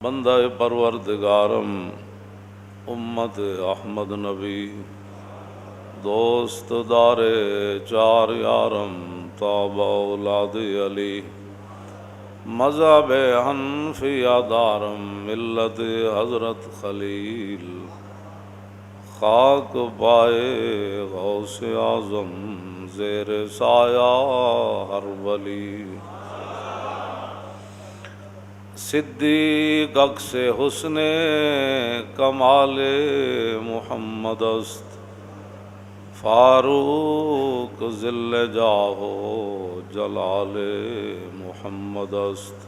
بندہ پروردگارم امت احمد نبی دوست دار چار یارم تاب اولاد علی مذہب حنفیہ دارم ملت حضرت خلیل خاک پائے غوث اعظم زیر سایہ ہر ولی صدیق عکس حسن کمال محمد است فاروق ذل جاہ جلال محمد است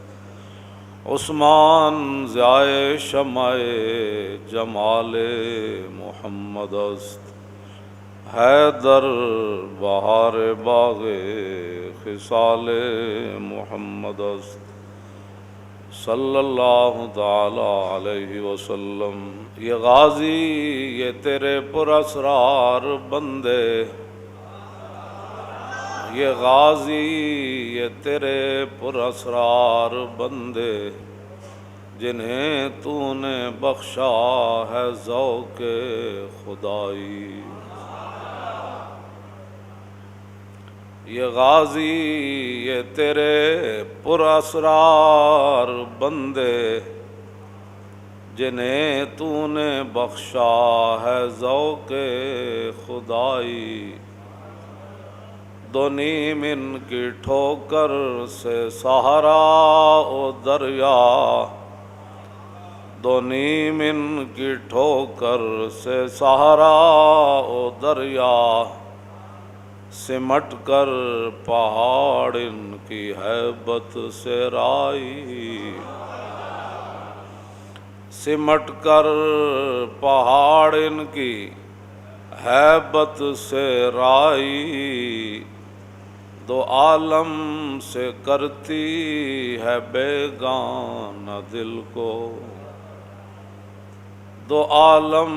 عثمان ضیاء شمع جمال محمد است حیدر بہار باغ خصال محمد است صلی اللہ تعالی علیہ وسلم۔ یہ غازی یہ تیرے پراسرار بندے، یہ غازی یہ تیرے پراسرار بندے، جنہیں تو نے بخشا ہے ذوق خدائی۔ یہ غازی یہ تیرے پراسرار بندے، جنہیں تو نے بخشا ہے ذوق خدائی۔ دو نیم ان کی ٹھوکر سے سہارا او دریا، دو نیم ان کی ٹھوکر سے سہارا او دریا، سمٹ کر پہاڑ ان کی ہیبت سے رائی، سمٹ کر پہاڑ ان کی ہیبت سے رائی، دو عالم سے کرتی ہے بیگانہ دل کو، دو عالم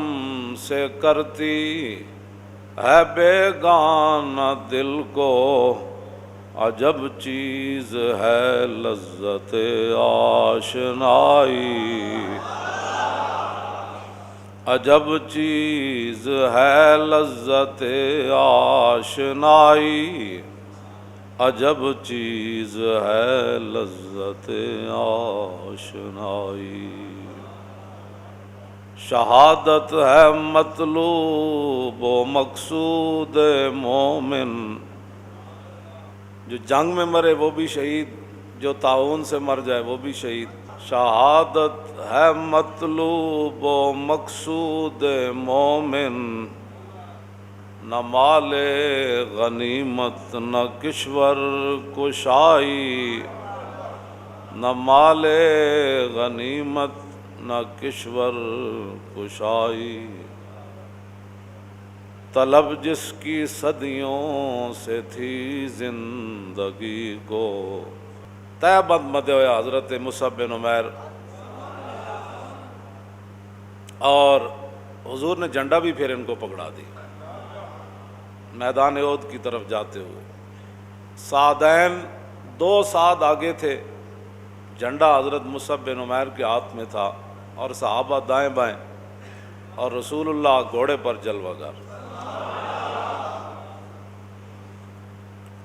سے کرتی ہے بیگانہ دل کو، عجب چیز ہے لذت آشنائی، عجب چیز ہے لذت آشنائی، عجب چیز ہے لذت آشنائی۔ شہادت ہے مطلوب و مقصود مومن، جو جنگ میں مرے وہ بھی شہید، جو طاعون سے مر جائے وہ بھی شہید۔ شہادت ہے مطلوب و مقصود مومن، نہ مال غنیمت نہ کشور کشائی، نہ مال غنیمت نہ کشور کشائی، طلب جس کی صدیوں سے تھی زندگی کو۔ تیبند مدعو حضرت مصعب بن عمیر، اور حضور نے جھنڈا بھی پھر ان کو پکڑا دی میدان احد کی طرف جاتے ہوئے۔ سعدین دو سعد آگے تھے، جھنڈا حضرت مصعب بن عمیر کے ہاتھ میں تھا، اور صحابہ دائیں بائیں، اور رسول اللہ گھوڑے پر جلوہ گر،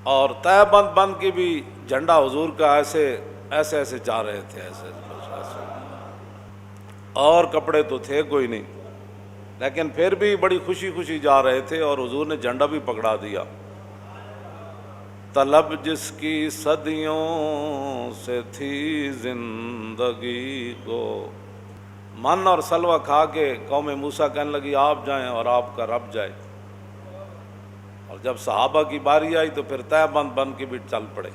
اور تہ بند بند کی بھی جھنڈا حضور کا ایسے ایسے ایسے جا رہے تھے، ایسے ایسے، اور کپڑے تو تھے کوئی نہیں، لیکن پھر بھی بڑی خوشی خوشی جا رہے تھے، اور حضور نے جھنڈا بھی پکڑا دیا۔ طلب جس کی صدیوں سے تھی زندگی کو، من اور سلوہ کھا کے قوم موسیٰ کہنے لگی آپ جائیں اور آپ کا رب جائے، اور جب صحابہ کی باری آئی تو پھر تہ بند بن کے بھی چل پڑے۔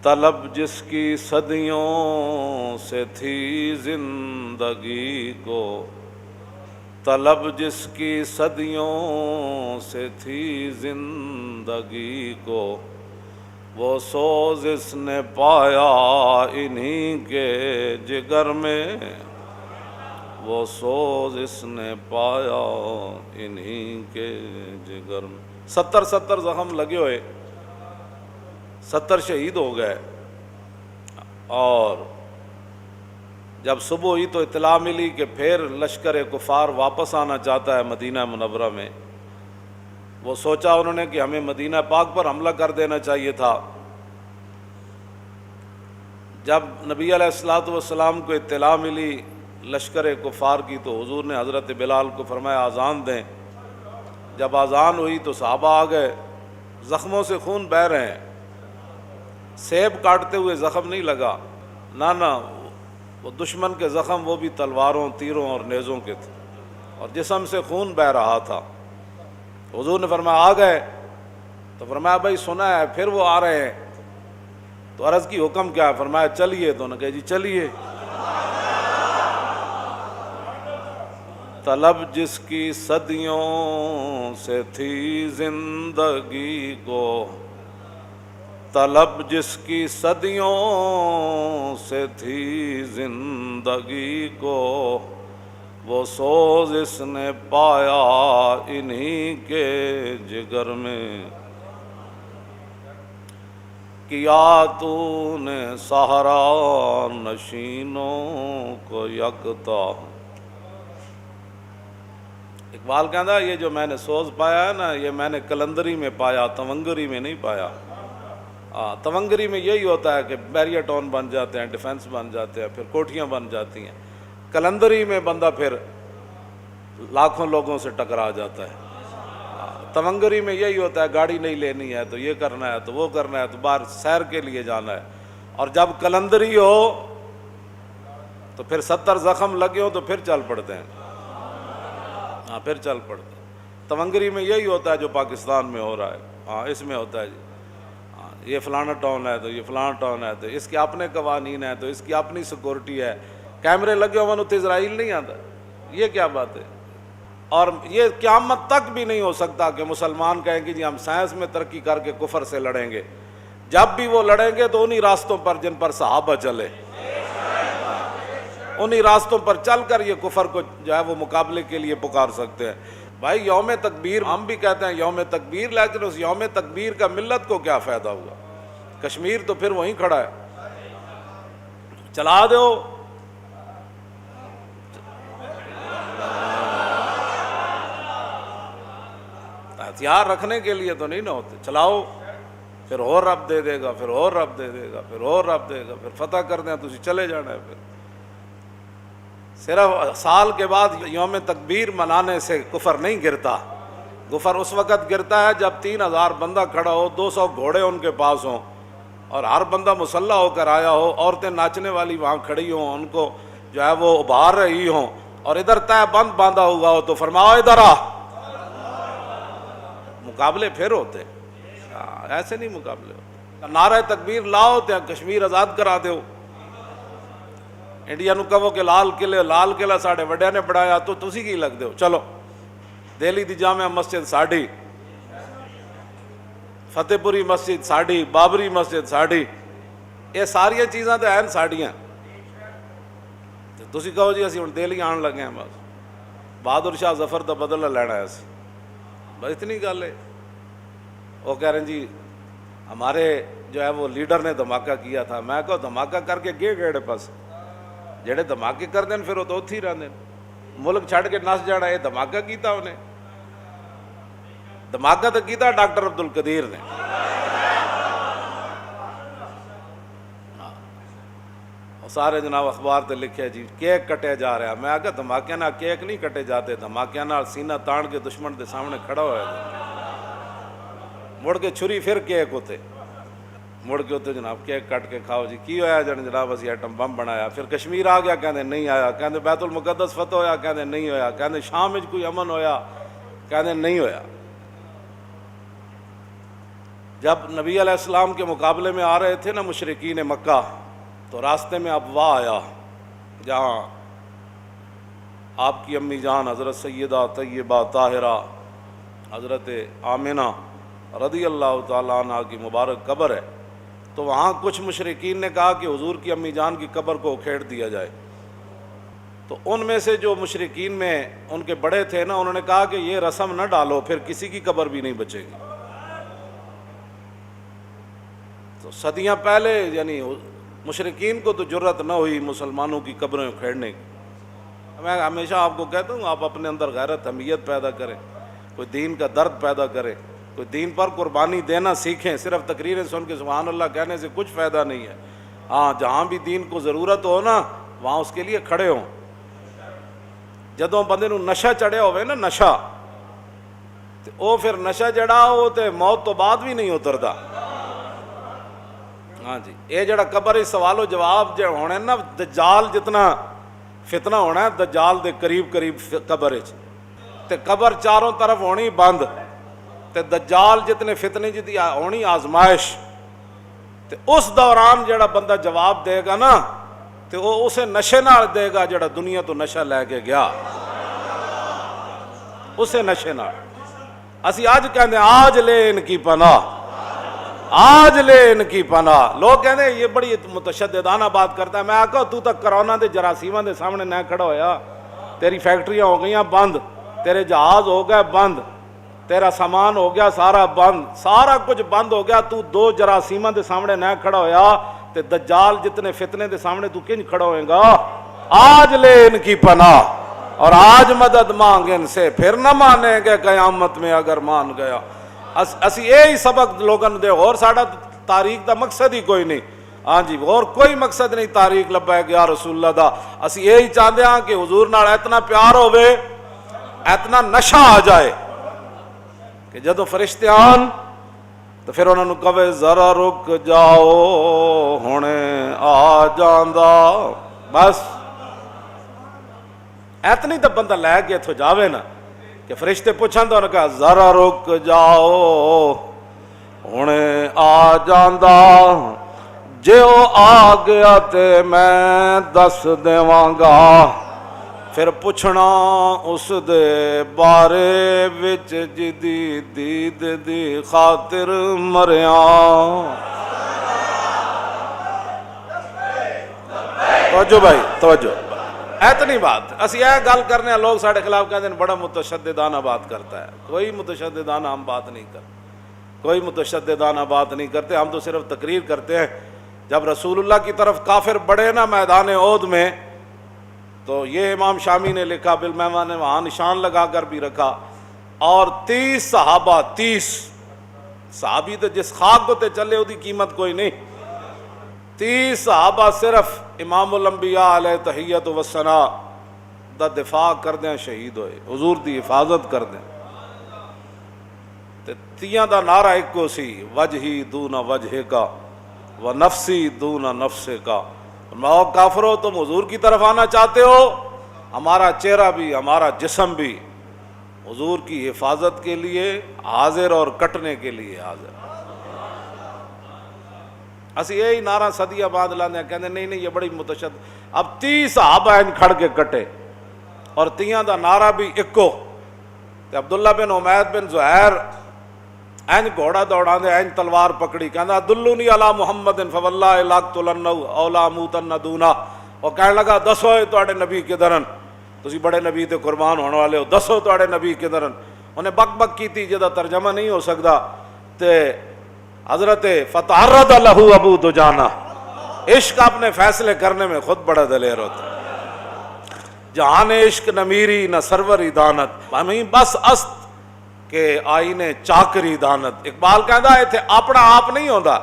طلب جس کی صدیوں سے تھی زندگی کو، طلب جس کی صدیوں سے تھی زندگی کو، وہ سوز اس نے پایا انہی کے جگر میں، وہ سوز اس نے پایا انہی کے جگر میں۔ 70 زخم لگے ہوئے، 70 شہید ہو گئے، اور جب صبح ہوئی تو اطلاع ملی کہ پھر لشکر کفار واپس آنا چاہتا ہے مدینہ منورہ میں۔ وہ سوچا انہوں نے کہ ہمیں مدینہ پاک پر حملہ کر دینا چاہیے تھا۔ جب نبی علیہ الصلوۃ والسلام کو اطلاع ملی لشکر کفار کی تو حضور نے حضرت بلال کو فرمایا اذان دیں۔ جب اذان ہوئی تو صحابہ آ گئے، زخموں سے خون بہہ رہے ہیں، سیب کاٹتے ہوئے زخم نہیں لگا، نہ وہ دشمن کے زخم وہ بھی تلواروں، تیروں اور نیزوں کے تھے، اور جسم سے خون بہہ رہا تھا۔ حضور نے فرمایا آ گئے؟ تو فرمایا بھائی سنا ہے پھر وہ آ رہے ہیں۔ تو عرض کی حکم کیا ہے؟ فرمایا چلیے۔ تو انہوں نے کہا جی چلیے۔ طلب جس کی صدیوں سے تھی زندگی کو، طلب جس کی صدیوں سے تھی زندگی کو، وہ سوز اس نے پایا انہی کے جگر میں۔ کیا تو نے صحرا نشینوں کو یکتا۔ اقبال کہتا ہے یہ جو میں نے سوز پایا ہے نا، یہ میں نے کلندری میں پایا، تونگری میں نہیں پایا۔ تونگری میں یہی ہوتا ہے کہ بیریا ٹاؤن بن جاتے ہیں، ڈیفنس بن جاتے ہیں، پھر کوٹھیاں بن جاتی ہیں۔ کلندری میں بندہ پھر لاکھوں لوگوں سے ٹکرا جاتا ہے۔ تونگری میں یہی ہوتا ہے، گاڑی نہیں لینی ہے تو یہ کرنا ہے تو وہ کرنا ہے، تو باہر سیر کے لیے جانا ہے۔ اور جب کلندری ہو تو پھر 70 زخم لگے ہو تو پھر چل پڑتے ہیں، پھر چل پڑتے ہیں۔ تونگری میں یہی ہوتا ہے جو پاکستان میں ہو رہا ہے، اس میں ہوتا ہے جی، یہ فلانا ٹاؤن ہے تو یہ فلانا ٹاؤن ہے تو اس کے اپنے قوانین ہیں تو اس کی اپنی سیکورٹی ہے، کیمرے لگے ہوئے تو اسرائیل نہیں آتا، یہ کیا بات ہے؟ اور یہ قیامت تک بھی نہیں ہو سکتا کہ مسلمان کہیں کہ جی ہم سائنس میں ترقی کر کے کفر سے لڑیں گے۔ جب بھی وہ لڑیں گے تو انہی راستوں پر جن پر صحابہ چلے، انہی راستوں پر چل کر یہ کفر کو جو ہے وہ مقابلے کے لیے پکار سکتے ہیں۔ بھائی یوم تکبیر ہم بھی کہتے ہیں یوم تکبیر، لیکن اس یوم تکبیر کا ملت کو کیا فائدہ ہوا؟ کشمیر تو پھر وہیں کھڑا ہے، چلا دو۔ ہتھیار رکھنے کے لیے تو نہیں نہ ہوتے، چلاؤ، پھر اور رب دے دے گا، پھر اور رب دے دے گا، پھر اور رب دے گا، پھر فتح کر دیں تو چلے جانا ہے۔ پھر صرف سال کے بعد یوم تکبیر منانے سے کفر نہیں گرتا، کفر اس وقت گرتا ہے جب 3000 بندہ کھڑا ہو، 200 گھوڑے ان کے پاس ہوں اور ہر بندہ مسلح ہو کر آیا ہو، عورتیں ناچنے والی وہاں کھڑی ہوں، ان کو جو ہے وہ ابھار رہی ہوں، اور ادھر تہ بند باندھا ہوا ہو تو فرماؤ ادھر آ، مقابلے پھر ہوتے، ایسے نہیں مقابلے ہوتے۔ نعرہ تکبیر لاؤ تے کشمیر آزاد کرا دیو، انڈیا نو کہو کہ لال قلعہ ساڑھے وڈیا نے بڑھایا تو تسی کی لگ دیو، چلو دہلی دی جامع مسجد ساڑھی، فتح پوری مسجد ساڑھی، بابری مسجد ساڑھی، یہ ساری چیزاں تو ہیں ساڑیاں، تسی کہو جی اسی ہن دہلی آن لگے ہیں، بس بہادر شاہ ظفر دا بدلہ لینا ہے اسی، بس اتنی گل ہے۔ وہ کہہ رہے ہیں جی ہمارے جو ہے وہ لیڈر نے دھماکہ کیا تھا، میں کہو دھماکہ کر کے گئے گیڑے پاس، جڑے دھماکے کر دیں پھر وہ تو اتھی رہندے، ملک چھڑ کے نس جانا، یہ دھماکہ کیتا انہیں، دھماکہ تو کیتا ڈاکٹر عبد القدیر نے۔ سارے جناب اخبار تے لکھے جی کیک کٹے جا رہا، میں آگے دھماکے نہ کیک نہیں کٹے جاتے، دھماکے نہ سینہ تان کے دشمن دے سامنے کھڑا ہوا ہے، مڑ کے چھری پھر کیک ہوتے، مڑ کے ہوتے جناب کیک کٹ کے کھاؤ جی، کی ہویا جناب اسی ایٹم بم بنایا، پھر کشمیر آ گیا کہندے نہیں آیا، کہندے بیت المقدس فتح ہویا کہندے نہیں ہویا، کہندے شام وچ کوئی امن ہویا کہندے نہیں ہویا۔ جب نبی علیہ السلام کے مقابلے میں آ رہے تھے نا مشرکین مکہ، تو راستے میں ابوا آیا جہاں آپ کی امی جان حضرت سیدہ طیبہ طاہرہ حضرت آمنہ رضی اللہ تعالیٰ عنہ کی مبارک قبر ہے، تو وہاں کچھ مشرکین نے کہا کہ حضور کی امی جان کی قبر کو اکھیڑ دیا جائے، تو ان میں سے جو مشرکین میں ان کے بڑے تھے نا، انہوں نے کہا کہ یہ رسم نہ ڈالو، پھر کسی کی قبر بھی نہیں بچے گی۔ تو صدیاں پہلے یعنی مشرکین کو تو جرت نہ ہوئی مسلمانوں کی قبریں اکھیڑنے کی۔ میں ہمیشہ آپ کو کہتا ہوں آپ اپنے اندر غیرت حمیت پیدا کریں، کوئی دین کا درد پیدا کرے، کوئی دین پر قربانی دینا سیکھیں۔ صرف تقریریں سن کے سبحان اللہ کہنے سے کچھ فائدہ نہیں ہے۔ ہاں جہاں بھی دین کو ضرورت ہو نا وہاں اس کے لیے کھڑے ہوں۔ جدوں بندے نو نشہ چڑھیا ہوئے نا نشہ، تے او پھر نشہ جڑا ہو تے موت تو بعد بھی نہیں اتردا۔ ہاں جی، یہ جڑا قبر سوال و جواب جو ہونے نا، دجال جتنا فتنہ ہونا ہے دجال دے قریب قریب قبر وچ، تے قبر چاروں طرف ہونی بند، تے دجال جتنے فتنے جدی ہونی آزمائش، تے اس دوران جڑا بندہ جواب دے گا نا تے وہ اسے نشے نال دے گا جڑا دنیا تو نشہ لے کے گیا، اسے نشے نال۔ اسی آج کہندے آج لے ان کی پناہ، آج لے ان کی پناہ۔ لوگ کہندے یہ بڑی متشددانہ بات کرتا ہے۔ میں آکھا تو تک کرونا دے جراثیماں دے سامنے نہ کھڑا ہویا، تیری فیکٹریاں ہو گئیاں بند، تیرے جہاز ہو گئے بند، تیرا سامان ہو گیا سارا بند، سارا کچھ بند ہو گیا، تو دو جراثیماں دے سامنے نہ کھڑا ہویا تے دجال جتنے فتنے دے سامنے تو کنج کھڑا ہوئے گا؟ آج لے ان کی پناہ اور آج مدد مانگ ان سے، پھر نہ مانیں گے قیامت میں اگر مان گیا۔ اسی یہی سبق لوگوں دے، اور ساڑا تاریخ دا مقصد ہی کوئی نہیں۔ ہاں جی، اور کوئی مقصد نہیں تاریخ لبیک یا رسول اللہ دا۔ اسی یہی چاہتے ہیں کہ حضور نال اتنا پیار ہوئے، اتنا نشہ آ جائے کہ جدو فرشتے آن تو پھر انہوں نے کہے ذرا رک جاؤ ہونے آ جاندا، بس اتنی تو بندہ لے کے اتھو جاوے نا کہ فرشتے پوچھاں تو انہوں نے کہا ذرا رک جاؤ ہونے آ جاندا، جے او آ گیا تے میں دس دیواں گا، پھر پوچھنا اس دے بارے وچ جدی دید دی خاطر مریاں۔ توجہ بھائی توجہ، اتنی بات اسی یہ گل کرنے ہیں۔ لوگ ساڑھے خلاف کہتے ہیں بڑا متشددانہ بات کرتا ہے۔ کوئی متشددانہ ہم بات نہیں کرتے، کوئی متشددانہ بات نہیں کرتے، ہم تو صرف تقریر کرتے ہیں۔ جب رسول اللہ کی طرف کافر بڑھے نا میدان احد میں، تو یہ امام شامی نے لکھا، بالمیمہ نے وہاں نشان لگا کر بھی رکھا، اور 30 صحابہ، 30 صحابی تو جس خاک کو تے چلے وہ قیمت کوئی نہیں، 30 صحابہ صرف امام الانبیاء علیہ تحیت و ثناء دا دفاع کر دیں، شہید ہوئے، حضور دی حفاظت کر دیں۔ تے تیاں دا نعرہ ایک کو سی، وجہی دون وجہ کا و نفسی دون نفس کا۔ ماؤ کافرو، تم حضور کی طرف آنا چاہتے ہو، ہمارا چہرہ بھی ہمارا جسم بھی حضور کی حفاظت کے لیے حاضر اور کٹنے کے لیے حاضر۔ اسی یہی نعرہ صدیہ بعد لاندے ہیں، کہتے نہیں نہیں یہ بڑی متشدد۔ اب 30 صحابہ ان کھڑ کے کٹے اور تیاں دا نعرہ بھی اکو، تے عبداللہ بن عمید بن زہیر این گھوڑا دوڑا دے، این تلوار پکڑی، کہنا دلونی علی محمد فواللہ لاقتلنہ او لا موتن دونا۔ اور کہنے لگا دسو تواڈے نبی کدھرن، تسی بڑے نبی تے قربان ہونے والے ہو، دسو تواڈے نبی کدھرن۔ انہیں بک بک کی تھی جدا ترجمہ نہیں ہو سکتا، تے حضرت فتعرض لہ ابو دجانہ، عشق اپنے فیصلے کرنے میں خود بڑا دلیر ہوتا ہے۔ جہان عشق نہ میری نہ سروری دانت، ہمیں بس است کہ آئینے چاکری دانت۔ اقبال کہندا ایتھے اپنا آپ نہیں ہوندا،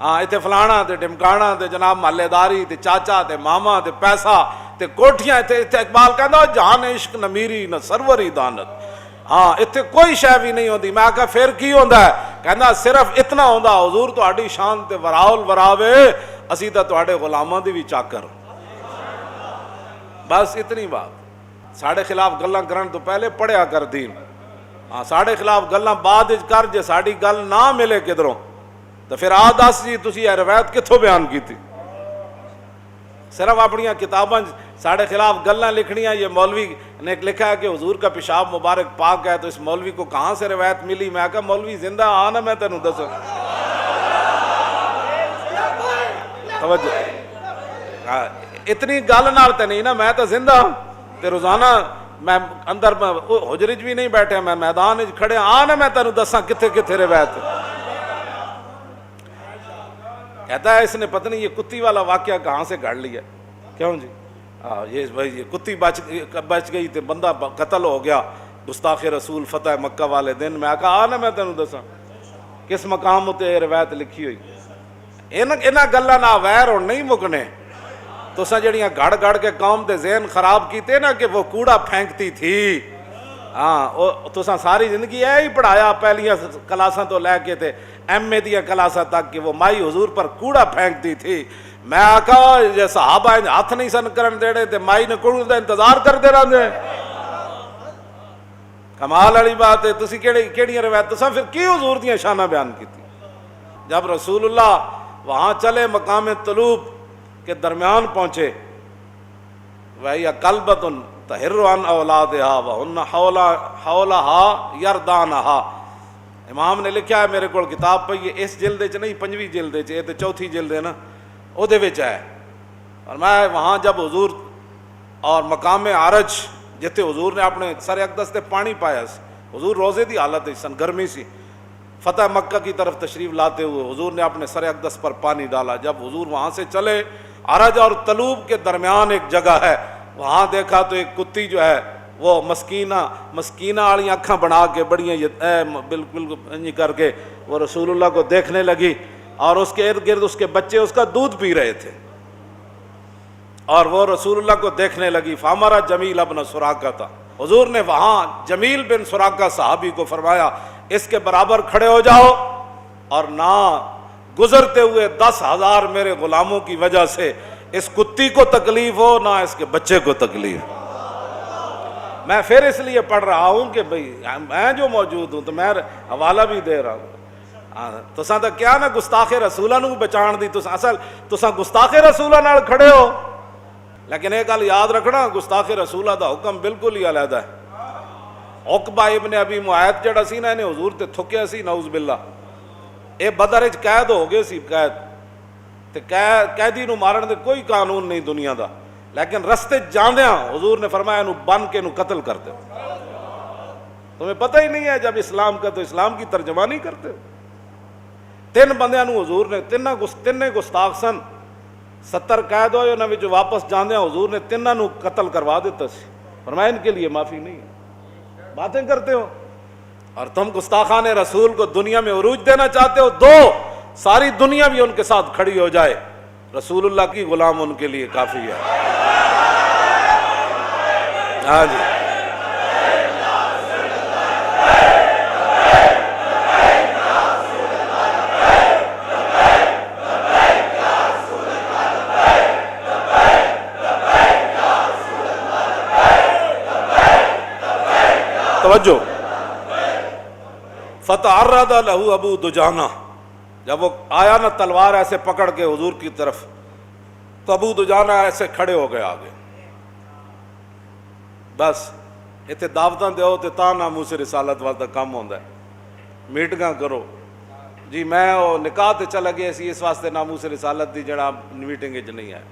ہاں ایتھے فلانا تے ڈمکانا تے جناب محلے داری تے چاچا تے ماما تے پیسہ تے کوٹھیاں، ایتھے اقبال کہندا جہان عشق نہ میری نہ سروری دانت، ہاں ایتھے کوئی شے بھی نہیں ہوندی۔ میں آکھا پھر کی ہوندا ہے؟ کہندا صرف اتنا ہوندا، حضور تہاڈی شان تے وراول وراوے، اسی تے تہاڈے غلاماں دی بھی چاکر، بس اتنی بات۔ ساڈے خلاف گلاں کرن تو پہلے پڑھیا کر دین، ہاں ساڑھے خلاف گلاں بعد کر، جے ساڑی گل نہ ملے کدھروں تو پھر آ دس جی تسی یہ روایت کتھوں بیان کی تھی۔ صرف اپنی کتاباں ساڑھے خلاف گلاں لکھنیاں، یہ مولوی نے لکھا ہے کہ حضور کا پیشاب مبارک پاک ہے، تو اس مولوی کو کہاں سے روایت ملی؟ میں کہا مولوی زندہ آنا، میں تینوں دسوں توجہ، اتنی گل نال تے نہیں نا، میں تو زندہ تے روزانہ میں اندر حجرج بھی نہیں بیٹھے، میں میدان کھڑے آنا، میں تینوں دساں کتھے کتھے روایت۔ کہتا ہے اس نے پتہ نہیں یہ کتی والا واقعہ کہاں سے گھڑ لیا. کیوں جی؟ یہ بھائی یہ کتی بچ گئی تو بندہ قتل ہو گیا. گستاخ رسول فتح مکہ والے دن میں کہا آ نا میں تینوں دساں کس مقام تے یہ روایت لکھی ہوئی. انہاں گلاں نہ ویر ہن نہیں مکنے. تساں جڑیاں گھڑ گھڑ کے قوم دے ذہن خراب کیتے نا کہ وہ کوڑا پھینکتی تھی. ہاں تساں ساری زندگی یہ ہی پڑھایا پہلیاں کلاساں تو لے کے تے ایم اے دیا کلاساں تک کہ وہ مائی حضور پر کوڑا پھینکتی تھی. میں آکھا جے صحابہ ہاتھ نہیں سن کرن دیڑے تے مائی نے کوڑ دا انتظار کرتے رہندے. کمال والی بات ہے. تسی کیڑی روایت تساں پھر کی حضور دیاں شاناں بیان کیتی. جب رسول اللہ وہاں چلے مقام طلوب کے درمیان پہنچے وَهِيَ كَلْبَةٌ تَحِرُّ عَنْ أَوْلَادِهَا وَهُنَّ حَوْلَهَا يَرْدَانَهَا. امام نے لکھا ہے میرے کو کتاب پہ یہ اس جلد چ نہیں 5ویں جلد چ یہ تے 4تھی جلد ہے نا او دے وچ ہے. اور میں وہاں جب حضور اور مقام عرج جتے حضور نے اپنے سر اقدس تے پانی پایا حضور روزے دی حالت سن گرمی سی فتح مکہ کی طرف تشریف لاتے ہوئے حضور نے اپنے سر اقدس پر پانی ڈالا. جب حضور وہاں سے چلے عرج اور طلوب کے درمیان ایک جگہ ہے وہاں دیکھا تو ایک کتی جو ہے وہ مسکینہ والی آنکھاں بنا کے بڑی بالکل کر کے وہ رسول اللہ کو دیکھنے لگی اور اس کے ارد گرد اس کے بچے اس کا دودھ پی رہے تھے اور وہ رسول اللہ کو دیکھنے لگی. فامرا جمیل ابن سراقہ تھا. حضور نے وہاں جمیل بن سراقہ صحابی کو فرمایا اس کے برابر کھڑے ہو جاؤ اور نہ گزرتے ہوئے 10,000 میرے غلاموں کی وجہ سے اس کتی کو تکلیف ہو نہ اس کے بچے کو تکلیف. میں پھر اس لیے پڑھ رہا ہوں کہ بھئی میں جو موجود ہوں تو میں حوالہ بھی دے رہا ہوں. تساں تو کیا نا گستاخ رسولہ نو بچان دی تساں گستاخ رسولہ نال کھڑے ہو. لیکن ایک گل یاد رکھنا گستاخ رسولہ دا حکم بالکل ہی علیحدہ ہے. عقبہ ابن ابی معیط جڑا سی نا انہیں حضور تے تھکیا سی نعوذ باللہ. اے بدر وچ قید ہو گئے سی قید تے قیدی نو مارن دے کوئی قانون نہیں دنیا دا. لیکن رستے جاندیاں حضور نے فرمایا نو بن کے نو قتل کر دو. تمہیں پتہ ہی نہیں ہے جب اسلام کا تو اسلام کی ترجمانی کرتے ہو. 3 بندیاں نو حضور نے تینے گستاخ سن 70 قید ہوئے انہاں وچ واپس جاندیاں حضور نے 3 نو قتل کروا دیتا سی. فرمایا ان کے لیے معافی نہیں ہے. باتیں کرتے ہو اور تم گستاخان رسول کو دنیا میں عروج دینا چاہتے ہو. 2 ساری دنیا بھی ان کے ساتھ کھڑی ہو جائے رسول اللہ کی غلام ان کے لیے کافی ہے. ہاں جی توجہ. فتعرض له ابو دجانہ جب وہ آیا نا تلوار ایسے پکڑ کے حضور کی طرف تو ابو دجانہ ایسے کھڑے ہو گئے آگے. بس اتنے دعوتاں دیو تے تا ناموس رسالت واسطے کام ہوندا ہے. میٹنگاں کرو جی میں وہ نکاح تے چلا گیا سی اس واسطے ناموس رسالت دی جڑا میٹنگ وچ نہیں ہے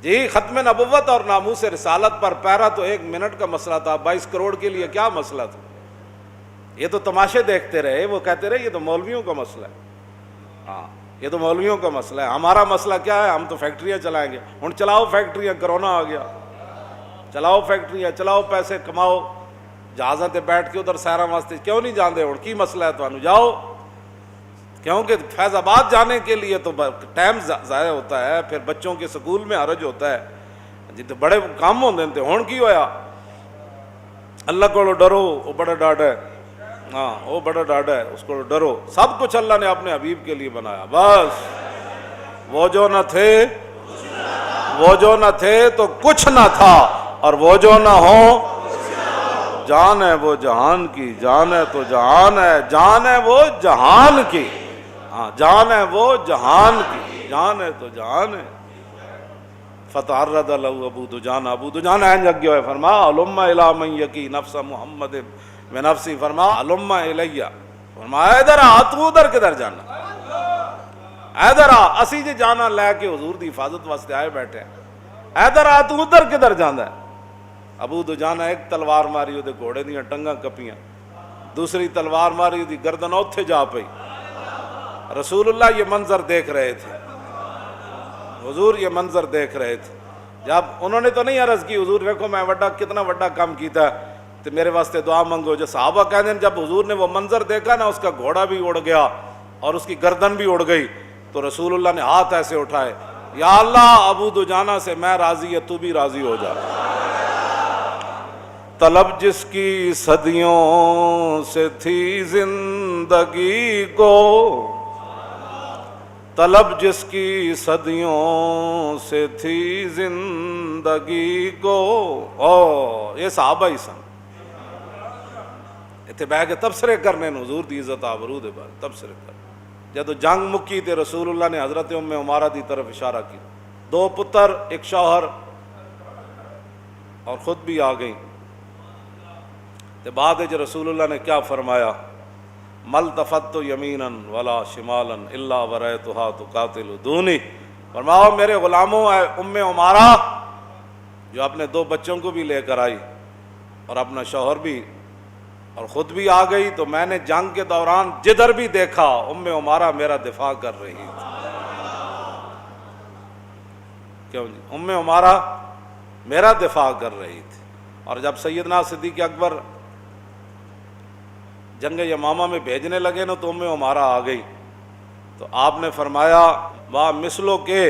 جی. ختم نبوت اور ناموس رسالت پر پیرا تو 1 منٹ کا مسئلہ تھا. 22 کروڑ کے لیے کیا مسئلہ تھا. یہ تو تماشے دیکھتے رہے. وہ کہتے رہے یہ تو مولویوں کا مسئلہ ہے. ہاں یہ تو مولویوں کا مسئلہ ہے. ہمارا مسئلہ کیا ہے؟ ہم تو فیکٹریاں چلائیں گے. ہن چلاؤ فیکٹریاں. کرونا آ گیا. چلاؤ فیکٹریاں چلاؤ پیسے کماؤ. جہازاں تے بیٹھ کے ادھر سیراں واسطے کیوں نہیں جاندے؟ ہن کی مسئلہ ہے تانوں؟ جاؤ. کیونکہ فیض آباد جانے کے لیے تو ٹائم ضائع ہوتا ہے. پھر بچوں کے سکول میں حرج ہوتا ہے جی. تو بڑے کام ہوندے نے. ہن کی ہویا؟ اللہ کو ڈرو وہ بڑا ڈاڈا ہے. ہاں وہ بڑا ڈاڈا ہے اس کو ڈرو. سب کچھ اللہ نے اپنے حبیب کے لیے بنایا. بس وہ جو نہ تھے تو کچھ نہ تھا اور وہ جو نہ ہو جان ہے وہ جہان کی. جان ہے تو جہان ہے. جان ہے وہ جہان کی. ہاں جان ہے وہ جہان کی. جان ہے تو جہان ہے. فتعرض له ابو دجانہ. ابو دجانہ لگ گیا ہے. فرما علم الی من یقی نفس محمد میں نفسی. فرما علم الیہ. فرمایا ادھر آ. تو ادھر کدھر جانا؟ ادھر آ. اسی جی جانا لے کے حضور دی حفاظت واسطے آئے بیٹھے ہیں. ادھر آ. تو ادھر کدھر جانا ہے؟ ابو دجانہ ایک تلوار ماری وہ گھوڑے دیاں ٹنگاں کپیاں. دوسری تلوار ماری وہ گردن اوتھے جا پئی. رسول اللہ یہ منظر دیکھ رہے تھے، حضور یہ منظر دیکھ رہے تھے. جب انہوں نے تو نہیں عرض کی حضور ویکھو میں کتنا بڑا کام کیتا ہے تو میرے واسطے دعا منگو. جو صحابہ کہتے ہیں جب حضور نے وہ منظر دیکھا نا، اس کا گھوڑا بھی اڑ گیا اور اس کی گردن بھی اڑ گئی، تو رسول اللہ نے ہاتھ ایسے اٹھائے، یا اللہ ابو دجانہ سے میں راضی ہے، تو بھی راضی ہو جا. طلب جس کی صدیوں سے تھی زندگی کو، طلب جس کی صدیوں سے تھی زندگی کو. او یہ صحابہ ہی سن اتنے بہ کے تبصرے کرنے حضور دی عزت آبرو دے بارے تبصرے کر. جدو جنگ مکی تے رسول اللہ نے حضرت ام عمارہ دی طرف اشارہ کی، 2 پتر 1 شوہر اور خود بھی آ گئیں. تے بعد جو رسول اللہ نے کیا فرمایا، مل تفت یمینا ولا شمالا الا ورأیتها تقاتل دونی. فرماؤ میرے غلاموں، اے ام عمارہ جو اپنے 2 بچوں کو بھی لے کر آئی اور اپنا شوہر بھی اور خود بھی آ گئی، تو میں نے جنگ کے دوران جدھر بھی دیکھا ام عمارہ میرا دفاع کر رہی تھی. کیوں جی؟ ام عمارہ میرا دفاع کر رہی تھی. اور جب سیدنا صدیق اکبر جنگ یمامہ میں بھیجنے لگے نا، تو ام عمارہ آ گئی. تو آپ نے فرمایا وا مثلو کے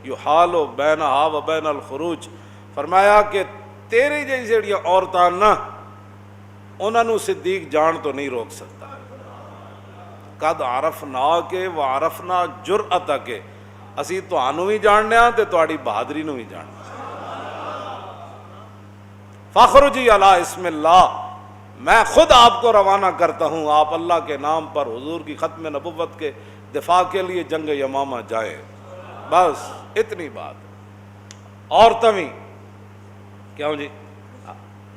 یحال بینہا و بین الخروج، فرمایا کہ تیری جیسی جڑیاں عورتاں نا، انہوں نے صدیق جان تو نہیں روک سکتا. قد عرفنا کے وعرفنا جرأت کے، اسی تانوں بھی جاننے ہاں تے تہاڈی بہادری نوں بھی جاننے. فخرجی علی اسم اللہ، میں خود آپ کو روانہ کرتا ہوں، آپ اللہ کے نام پر حضور کی ختم نبوت کے دفاع کے لیے جنگ یمامہ جائیں. بس اتنی بات. عورتیں بھی کیوں جی؟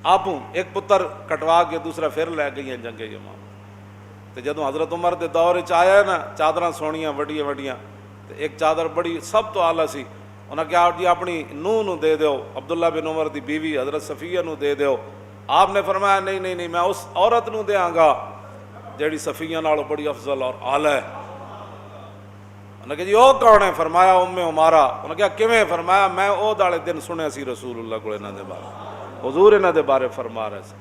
آپ ایک پتر کٹوا کے دوسرا پھر لے گئی ہیں جنگ یمامہ. تو جدوں حضرت عمر دے دور چ آیا ہے نا، چادراں سونیاں وڈیاں وڈیاں، تو ایک چادر بڑی سب تو آلہ سی، انہاں کہا جی اپنی نوح نو دے دیو، عبداللہ بن عمر دی بیوی حضرت صفیہ نو دے دیو. آپ نے فرمایا نہیں نہیں نہیں، میں اس عورت نو دیاں گا جیڑی صفیہ نالوں بڑی افضل اور اعلی ہے. انہوں نے کہا جی وہ کون ہے؟ فرمایا ام عمارہ. انہوں نے کہا کیویں؟ فرمایا میں او دالے دن سنیا سی رسول اللہ کو انہاں دے بارے، حضور انہاں دے بارے فرما رہے سے.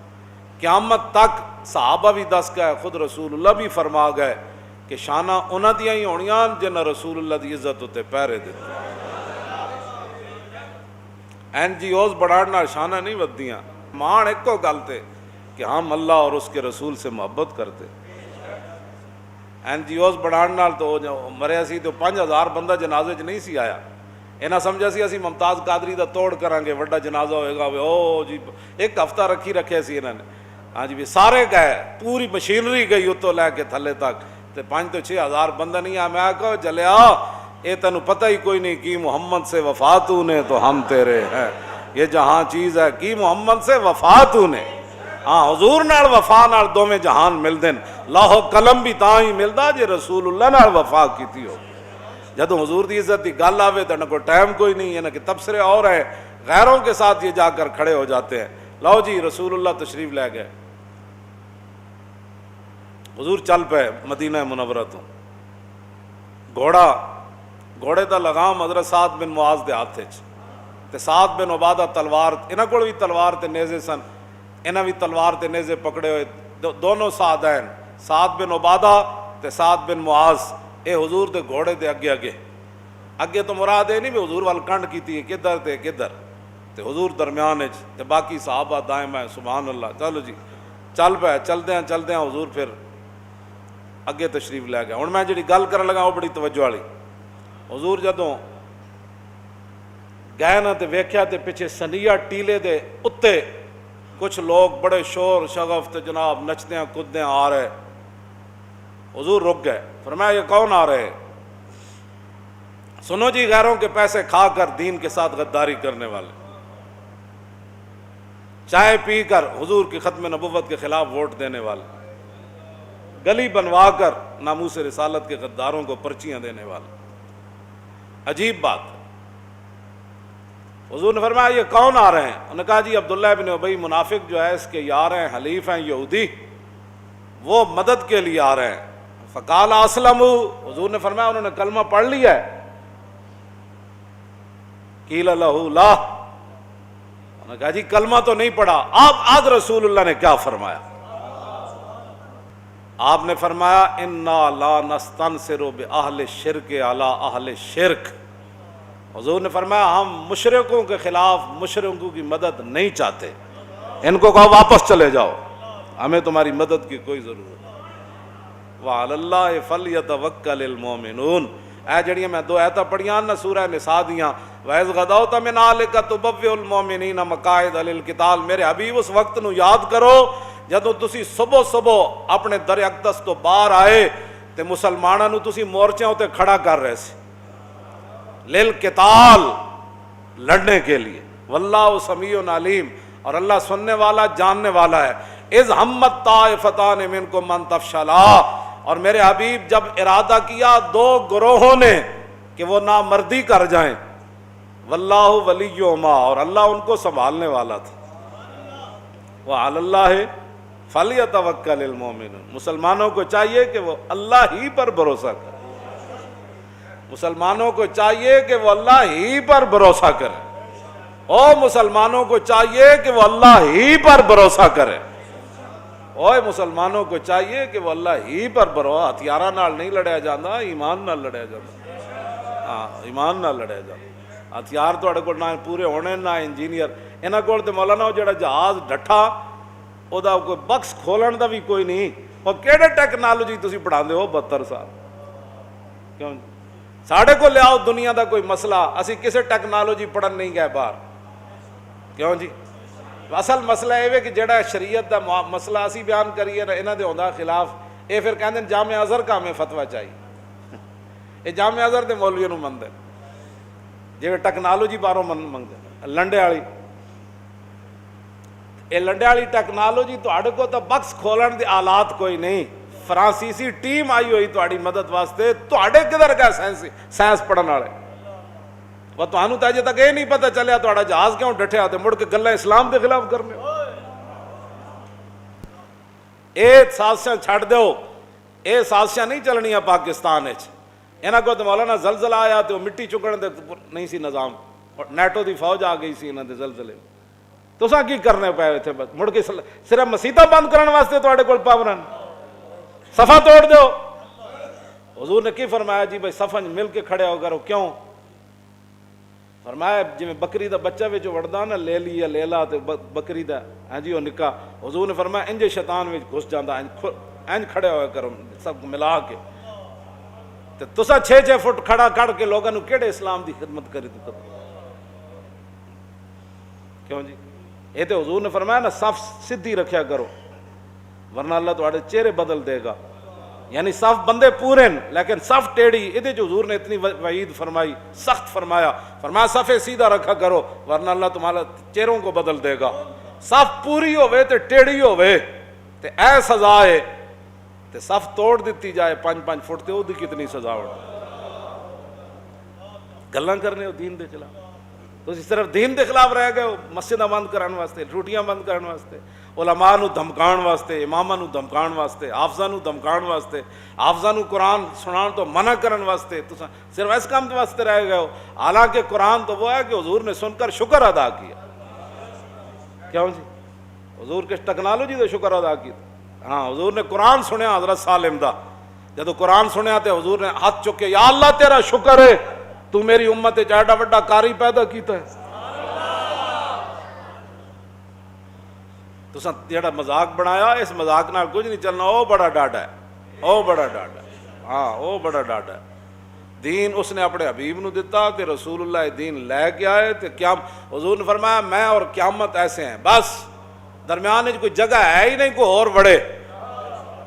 قیامت تک صحابہ بھی دس گئے، خود رسول اللہ بھی فرما گئے کہ شانہ انہاں دیاں ہی ہونیاں جنہاں رسول اللہ دی عزت اتے پیرے دیتے. NGOs بڑھاڑ نال شانہ نہیں ودیاں، مان ایک کو گل تے کہ ہم اللہ اور اس کے رسول سے محبت کرتے. NGOs بڑھاڑ نال تو مریا سی تو 5000 بندہ جنازے چ نہیں سی آیا. انہاں سمجھا سی اسی ممتاز قادری دا توڑ کریں گے، وڈا جنازہ ہوئے گا. او جی 1 ہفتہ رکھے سی انہوں نے. ہاں جی بھی سارے گئے، پوری مشینری گئی اتوں لے کے تھلے تک، تے 5 تو 6 ہزار بندہ نہیں آیا. میں کہو جلیا اے تینوں پتہ ہی کوئی نہیں کی محمد سے وفا تو نے تو ہم تیرے ہیں. یہ جہاں چیز ہے کی محمد سے وفا تو نے. ہاں حضور نال وفا نال دوویں جہان مل دین. لاہ قلم بھی تاں ہی ملدا جے رسول اللہ نال وفا کیتی ہو. جدوں حضور دی عزت دی گل آوے تو نہ کوئی ٹائم کوئی نہیں ہے، نہ کہ تبصرے اور ہیں، غیروں کے ساتھ یہ جا کر کھڑے ہو جاتے ہیں. لاؤ جی رسول اللہ تشریف لے گئے. حضور چل پے مدینہ منورہ تو. گھوڑے دا لگام حضرت سعد بن معاذ دے ہاتھ وچ، تے سعد بن عبادہ تلوار، انہاں کول بھی تلوار تے نیزے سن، انہاں بھی تلوار تے نیزے پکڑے ہوئے. دونوں سعدین، سعد بن عبادہ تے سعد بن معاذ، اے حضور دے گھوڑے دے اگے تو مراد اے نہیں بھی حضور وال کنڈ کیتی ہے کدھر تے کدھر، تے حضور درمیان وچ تے باقی صحابہ دائیں بائیں. سبحان اللہ. چلو جی چل پے، چلدے ہیں حضور پھر اگے تشریف لے گیا. ہن میں جڑی گل کرن لگا وہ بڑی توجہ والی. حضور جدوں گئے نا تے ویکھیا تے پیچھے سنیا ٹیلے دے اتے کچھ لوگ بڑے شور شغف تے جناب نچدیاں کوددیاں آ رہے. حضور رک گئے. فرمایا یہ کون آ رہے؟ سنو جی غیروں کے پیسے کھا کر دین کے ساتھ غداری کرنے والے، چائے پی کر حضور کی ختم نبوت کے خلاف ووٹ دینے والے، گلی بنوا کر ناموس رسالت کے غداروں کو پرچیاں دینے والے. عجیب بات. حضور نے فرمایا یہ کون آ رہے ہیں؟ انہوں نے کہا جی عبداللہ بن ابی منافق جو ہے اس کے یار ہیں، حلیف ہیں، یہودی، وہ مدد کے لیے آ رہے ہیں. فقال اسلم، حضور نے فرمایا انہوں نے کلمہ پڑھ لیا ہے. قیل لہ لا، انہوں نے کہا جی کلمہ تو نہیں پڑھا. آج رسول اللہ نے کیا فرمایا؟ آپ نے فرمایا انا لا نستنصر باہل الشرک علی اہل الشرک. حضور نے فرمایا ہم مشرکوں کے خلاف مشرکوں کی مدد نہیں چاہتے. ان کو کہو واپس چلے جاؤ، ہمیں تمہاری مدد کی کوئی ضرورت نہیں. وعلی اللہ فلیتوکل المؤمنون. اے جڑیاں میں دو آیتاں پڑھیاں نا سورہ نساء دیاں، وَإِذْ غَدَوْتَ مِنْ أَهْلِكَ تُبَوِّئُ الْمُؤْمِنِينَ مَقَاعِدَ لِلْقِتَالِ. میرے حبیب اس وقت نو یاد کرو جدوں تسی صبح صبح اپنے در اقدس تو باہر آئے تے مسلماناں نو تسی مورچیاں تے کھڑا کر رہے سی للقتال، لڑنے کے لیے. واللہ سمیع علیم، اور اللہ سننے والا جاننے والا ہے. اذ ہمت طائفتان منکم ان تفشلا، اور میرے حبیب جب ارادہ کیا دو گروہوں نے کہ وہ نامردی کر جائیں، واللہ ولیہما، اور اللہ ان کو سنبھالنے والا تھا. وعلی اللہ فلیتوکل المؤمنون. مسلمانوں کو چاہیے کہ وہ اللہ ہی پر بھروسہ کرے. مسلمانوں کو چاہیے کہ وہ اللہ ہی پر بھروسہ کرے. او مسلمانوں کو چاہیے کہ وہ اللہ ہی پر بھروسہ کرے. اوے مسلمانوں کو چاہیے کہ وہ اللہ ہی پر بھروسہ، ہتھیاراں نال نہیں لڑیا جاتا، ایمان نال لڑیا جاتا. ہاں ایمان نال لڑیا جاتا. ہتھیار تواڈے کول نہ پورے ہونے نہ انجینئر. انہاں کول تے مولانا وہ جڑا جہاز ڈٹھا او دا کوئی بکس کھولن دا بھی کوئی نہیں. اور کیڑے ٹیکنالوجی تسی پڑھاندے ہو 72 سال؟ کیوں ساڈے کو لیاؤ دنیا دا کوئی مسئلہ، اسی کسے ٹیکنالوجی پڑھن نہیں گئے باہر. کیوں جی؟ اصل مسئلہ یہ ہے کہ جڑا شریعت دا مسئلہ اسی بیان کریے نا انہاں دے ہوندا خلاف، اے پھر کہندے جامع ازہر کا ہمیں فتویٰ چاہیے. یہ جامع ازہر دے مولویوں نوں مندے جے ٹیکنالوجی باروں منگدے لنڈے والی. اے لنڈے والی ٹیکنالوجی تواڈے کو تو بکس کھولن دے آلات کوئی نہیں. فرانسیسی ٹیم آئی ہوئی تواڈی مدد واسطے، تواڈے کدھر گئے سائنس پڑھن والے؟ وہ تانوں تے اجے تک یہ نہیں پتہ چلیا تہاڈا جہاز کیوں ڈٹھیا تے مڑ کے گلاں اسلام دے خلاف کرنے. اے سازشاں چھڈ دیو، اے سازشاں نہیں چلنیاں پاکستان وچ. انہاں کو تے مولانا زلزلہ آیا تے مٹی چکن دے نہیں سی نظام، نیٹو دی فوج آ گئی سی انہاں دے زلزلے. تساں کی کرنے پئے تھے؟ بس مڑ کے صرف مسیتاں بند کرن واسطے تواڈے کول پاورن صفا توڑ دیو. حضور نے کی فرمایا جی بھائی صفاں مل کے کھڑے ہو کرو. کیوں؟ فرمایا جی بکری دا بچہ وچ وڑدا نا لیلی یا لیلا تے بکری دا ہاں جی وہ نکا. حضور نے فرمایا انج شیطان وچ گھس جاندا، انج کھڑے ہوئے کرو سب ملا کے. تے تساں 6 فٹ کھڑا کر کے لوگاں نوں کیڑے اسلام دی خدمت کری تے کیوں جی؟ یہ تے حضور نے فرمایا نا صف سدھی رکھیا کرو ورنہ اللہ تواڈے چہرے بدل دے گا. یعنی صف بندے پورے لیکن صف ٹیڑھی. یہ جو حضور نے اتنی وعید فرمائی، سخت فرمایا، فرمایا صف سیدھا رکھا کرو ورنہ اللہ تمہارا چہروں کو بدل دے گا. صف پوری ہوئے تے ٹیڑھی ہوئے تے اے سزا ہے، تے صف توڑ دیتی جائے 5-5 فٹ تے وہ دی کتنی سزا ہو. گلاں کرنے ہو دین دے چلا تسی صرف دین دے خلاف رہ گئے ہو. مسجداں بند کرن واسطے، روٹیاں بند کرن واسطے، علماء نو دھمکان واسطے، اماماں نو دھمکان واسطے، حافظاں نو دھمکان واسطے، حافظاں نو قرآن سنان تو منع کرن واسطے تساں صرف اس کام واسطے رہ گئے ہو. حالانکہ قرآن تو وہ ہے کہ حضور نے سن کر شکر ادا کیا. کیوں جی؟ حضور کے ٹیکنالوجی دے شکر ادا کیا. ہاں حضور نے قرآن سنیا حضرت سالم دا، جدو قرآن سنیا تے حضور نے ہاتھ چکے یا اللہ تیرا شکر ہے تو میری امت وچ ایڈا وڈا قاری پیدا کیتا ہے. تساں جڑا مذاق بنایا اس مذاق نال کچھ نہیں چلنا. او بڑا ڈاڈا ہے، او بڑا ڈاڈا ہے. ہاں او بڑا ڈاڈا ہے. دین اس نے اپنے حبیب نو دیتا تے رسول اللہ دین لے کے آئے تے کیا حضور نے فرمایا میں اور قیامت ایسے ہیں، بس درمیان وچ کوئی جگہ ہے ہی نہیں کوئی اور بڑے.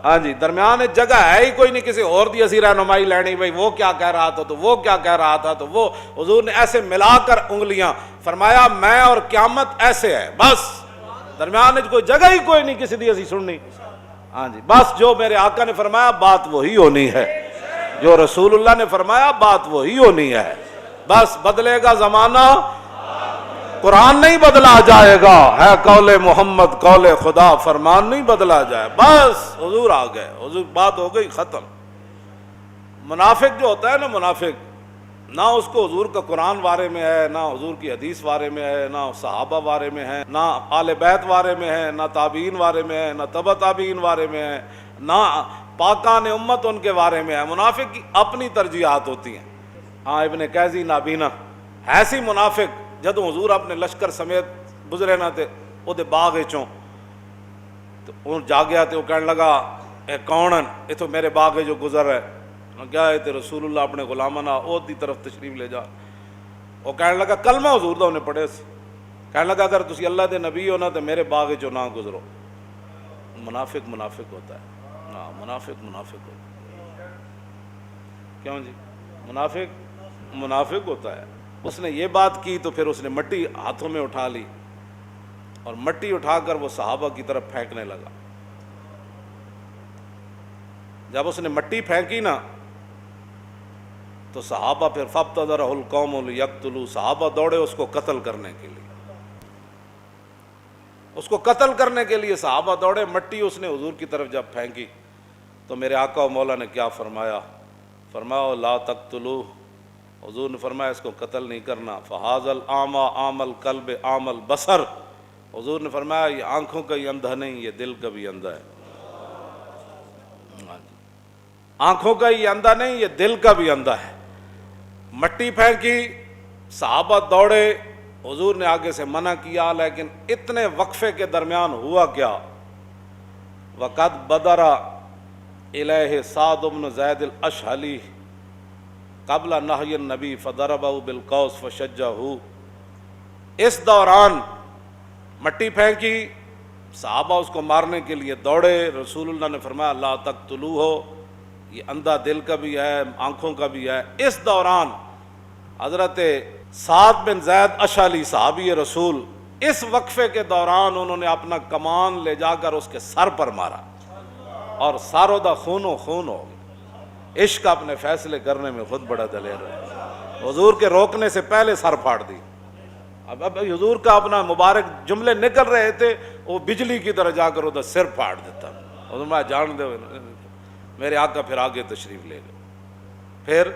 ہاں جی درمیان وچ جگہ ہے ہی کوئی نہیں کسی اور دی اسی رہنمائی لینی بھائی وہ کیا کہہ رہا تھا تو وہ کیا کہہ رہا تھا تو وہ. حضور نے ایسے ملا کر انگلیاں فرمایا میں اور قیامت ایسے ہے، بس درمیان وچ کوئی جگہ ہی کوئی نہیں کسی دی اسی سننی. ہاں جی بس جو میرے آقا نے فرمایا بات وہی ہونی ہے، جو رسول اللہ نے فرمایا بات وہی ہونی ہے. بس بدلے گا زمانہ قرآن نہیں بدلا جائے گا، ہے قول محمد قول خدا فرمان نہیں بدلا جائے. بس حضور آ گئے، حضور بات ہو گئی ختم. منافق جو ہوتا ہے نا، منافق نہ اس کو حضور کا قرآن بارے میں ہے، نہ حضور کی حدیث بارے میں ہے، نہ صحابہ بارے میں ہے، نہ آل بیت بارے میں ہے، نہ تابعین بارے میں ہے، نہ تبع تابعین بارے میں ہے، نہ پاکان امت ان کے بارے میں ہے۔ منافق کی اپنی ترجیحات ہوتی ہیں۔ ہاں ابن قیزی نابینا ایسی منافق جدوں حضور اپنے لشکر سمیت گزرے نہ تے وہ دے باغ چوں تو وہ جا گیا تے وہ کہنے لگا اے کون یہ تو میرے باغ جو گزر ہے، کیا ہے تے رسول اللہ اپنے غلاماں نال او دی طرف تشریف لے جا۔ وہ کہنے لگا کلمہ حضور دا انہیں پڑھے سی، کہنے لگا اگر تسی اللہ دے نبی ہو نا تے میرے باغ چوں نہ گزرو۔ منافق منافق ہوتا ہے، ہاں منافق منافق ہوتا ہے۔ کیوں جی؟ منافق منافق ہوتا ہے۔ اس نے یہ بات کی تو پھر اس نے مٹی ہاتھوں میں اٹھا لی اور مٹی اٹھا کر وہ صحابہ کی طرف پھینکنے لگا۔ جب اس نے مٹی پھینکی نا تو صحابہ پھر فابتدرہ القوم لیقتلوا، صحابہ دوڑے اس کو قتل کرنے کے لیے، اس کو قتل کرنے کے لیے صحابہ دوڑے۔ مٹی اس نے حضور کی طرف جب پھینکی تو میرے آقا و مولا نے کیا فرمایا؟ فرمایا لا تقتلوہ، حضور نے فرمایا اس کو قتل نہیں کرنا۔ فہذا الاعمی اعمی القلب اعمی البصر، حضور نے فرمایا یہ آنکھوں کا ہی اندھا نہیں، یہ دل کا بھی اندھا ہے۔ آنکھوں کا ہی اندھا نہیں، یہ دل کا بھی اندھا ہے۔ مٹی پھینکی، صحابہ دوڑے، حضور نے آگے سے منع کیا، لیکن اتنے وقفے کے درمیان ہوا کیا؟ وقد بدر الیہ سعد بن زید الاشہلی قبل نہی النبی فضربہ بالقوس فشجہ۔ اس دوران مٹی پھینکی، صحابہ اس کو مارنے کے لیے دوڑے، رسول اللہ نے فرمایا لا تقتلوہ، یہ اندھا دل کا بھی ہے، آنکھوں کا بھی ہے۔ اس دوران حضرت سعد بن زید اشعلی صحابی رسول اس وقفے کے دوران انہوں نے اپنا کمان لے جا کر اس کے سر پر مارا اور ساروں دا خون و خون ہو گیا۔ عشق اپنے فیصلے کرنے میں خود بڑا دلیر ہے، حضور کے روکنے سے پہلے سر پھاڑ دی۔ اب حضور کا اپنا مبارک جملے نکل رہے تھے، وہ بجلی کی طرح جا کر ادھر سر پھاڑ دیتا۔ حضور میں جان دے میرے آقا پھر آگے تشریف لے گئے، پھر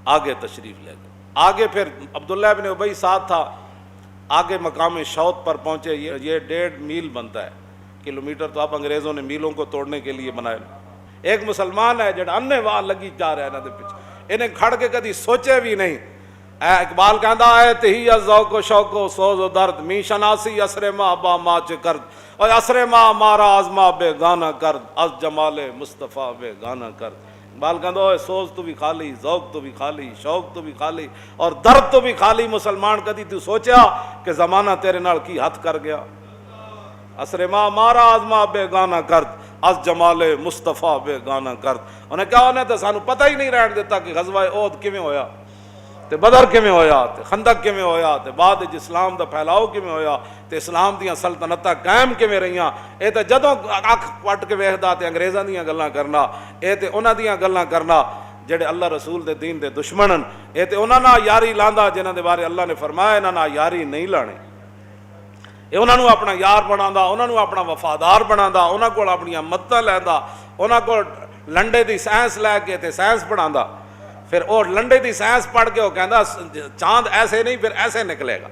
آگے تشریف لے گئے۔ آگے پھر عبداللہ ابن ابی ساتھ تھا، آگے مقام شوط پر پہنچے۔ یہ 1.5 میل بنتا ہے، کلومیٹر تو اب انگریزوں نے میلوں کو توڑنے کے لیے بنائے۔ ایک مسلمان ہے جڑا انے واہ لگی جا رہا ہے انہاں دے پیچھے، انہیں کھڑ کے کدی سوچے بھی نہیں۔ اقبال کہندا ہے تہی ذوق و شوق و سوز و درد، می شناسی اسر ما با ما چ کرد، اور اسر ما مارا آزما بے گانا کرد، از جمال مصطفیٰ بے گانا کرد۔ اقبال کہندا ہے سوز تو بھی خالی، ذوق تو بھی خالی، شوق تو بھی خالی، اور درد تو بھی خالی۔ مسلمان کدی تو سوچیا کہ زمانہ تیرے نال کی حد کر گیا؟ اسر ما مارا آزما بے گانا کرد، از جمال مصطفیٰ بے گانا کرد۔ انہیں کہا انہیں تو سانو پتہ ہی نہیں رہن دیتا کہ غزوہ احد کیویں ہویا، تے بدر کیویں ہویا، تے خندق کیویں ہویا، تے بعد وچ اسلام دا پھیلاؤ کیویں ہویا، تے اسلام دیاں سلطنتاں قائم کیویں رہیاں۔ اے تے جدوں اکھ پٹ کے ویکھدا تے انگریزاں دیاں گلاں کرنا، اے تے انہاں دیاں گلاں کرنا جڑے اللہ رسول دے دین دے دشمنن۔ اے تے انہاں نال یاری لاندا جنہاں دے بارے اللہ نے فرمایا انہاں نال یاری نہیں لانی۔ اے انہاں نوں اپنا یار بناوندا، انہاں نوں اپنا وفادار بناوندا، انہاں کول اپنیاں مدداں لیندا، انہاں کول لنڈے دی سائنس لے کے تے سائنس پڑھاندا۔ پھر وہ لنڈے دی سائنس پڑھ کے وہ کہندا چاند ایسے نہیں پھر ایسے نکلے گا،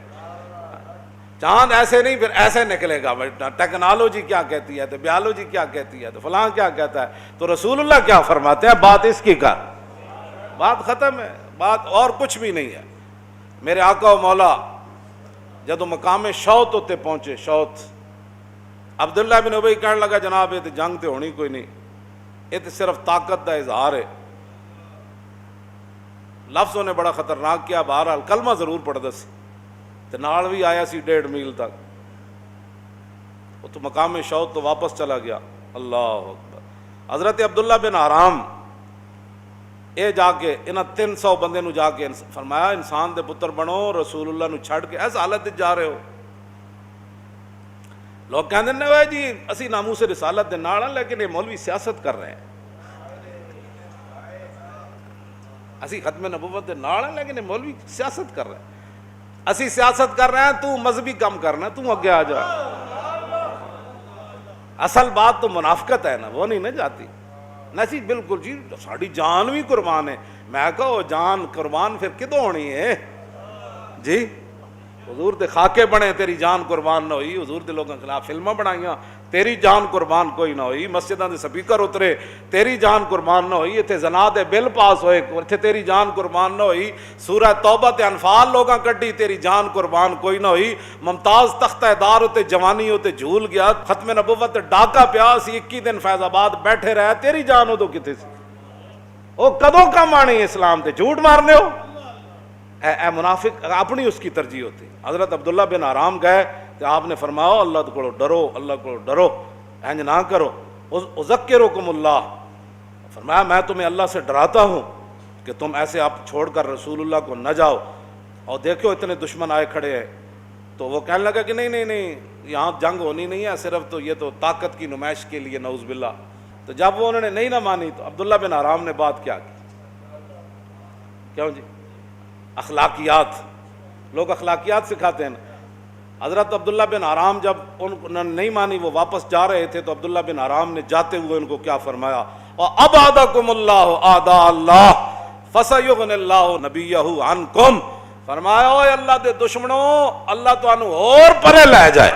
چاند ایسے نہیں پھر ایسے نکلے گا۔ ٹیکنالوجی کیا کہتی ہے، تو بیالوجی کیا کہتی ہے، تو فلاں کیا کہتا ہے، تو رسول اللہ کیا فرماتے ہیں؟ بات اس کی کر، بات ختم ہے، بات اور کچھ بھی نہیں ہے۔ میرے آقا و مولا جدو مقام شوط ہوتے پہنچے، شوط، عبداللہ بن ابی کہنے لگا جناب یہ تو جنگ تے ہونی کوئی نہیں، یہ تو صرف طاقت دا اظہار ہے۔ لفظوں نے بڑا خطرناک کیا، بہرحال کلمہ ضرور پڑھدا سی تے نال بھی آیا سی 1.5 میل تک۔ وہ تو مقام شوط تو واپس چلا گیا۔ اللہ اکبر۔ حضرت عبداللہ بن حرام اے جا کے انہاں 300 بندے نو جا کے فرمایا انسان دے پتر بنو، رسول اللہ نو چھڑ کے ایس حالت جا رہے ہو۔ لوگ کہندے نے وہ جی اسی ناموس رسالت دے نال ہیں، لیکن یہ مولوی سیاست کر رہے ہیں۔ اسی ختم نبوت دے نال ہیں لیکن یہ مولوی سیاست کر رہے ہیں۔ اسی سیاست کر رہے ہیں، تو مذہبی کام کرنا، تو اگے آ جا۔ اصل بات تو منافقت ہے نا، وہ نہیں نہ جاتی۔ نہ سی بالکل جی ساری جان بھی قربان ہے. میں کہو جان قربان پھر کدوں ہونی ہے جی؟ حضور دے خاکے بنے تیری جان قربان نہ ہوئی. حضور دے لوگوں کے خلاف فلمیں بنائیاں تیری جان قربان کوئی نہ ہوئی. مسجداں دے سپیکر اترے تیری جان قربان نہ ہوئی. اتنے زنا دے بل پاس ہوئے اتنے تیری جان قربان نہ ہوئی. سورہ توبہ تے انفال لوگاں کڈی تیری جان قربان کوئی نہ ہوئی. ممتاز تختہ دار ہوتے جوانی ہوتے جھول گیا. ختم نبوت ڈاکا پیا سی 21 دن فیض آباد بیٹھے رہے تیری جان ہو تو کتے سی وہ کدوں کم آنی اسلام تے جھوٹ مارنے ہو. اے منافق اپنی اس کی ترجیح ہوتی. حضرت عبداللہ بن حرام گئے تو آپ نے فرمایا اللہ کو ڈرو اللہ کو ڈرو انج نہ کرو. اذکرکم اللہ فرمایا میں تمہیں اللہ سے ڈراتا ہوں کہ تم ایسے آپ چھوڑ کر رسول اللہ کو نہ جاؤ. اور دیکھو اتنے دشمن آئے کھڑے ہیں. تو وہ کہنے لگا کہ نہیں یہاں جنگ ہونی نہیں ہے صرف تو یہ تو طاقت کی نمائش کے لیے نعوذ باللہ. تو جب وہ انہوں نے نہیں نہ مانی تو عبداللہ بن حرام نے بات کیا کی. کیوں جی؟ اخلاقیات. لوگ اخلاقیات سکھاتے ہیں. حضرت عبداللہ بن حرام جب انہوں نے نہیں مانی وہ واپس جا رہے تھے تو عبداللہ بن حرام نے جاتے ہوئے ان کو کیا فرمایا وَأَبْعَدَكُمُ اللَّهُ أَعْدَاءَ اللَّهِ فَسَيُغْنِ اللَّهُ نَبِيَّهُ عَنْكُمْ. فرمایا اوے اللہ دے دشمنوں اللہ تانوں اور پرے لے جائے.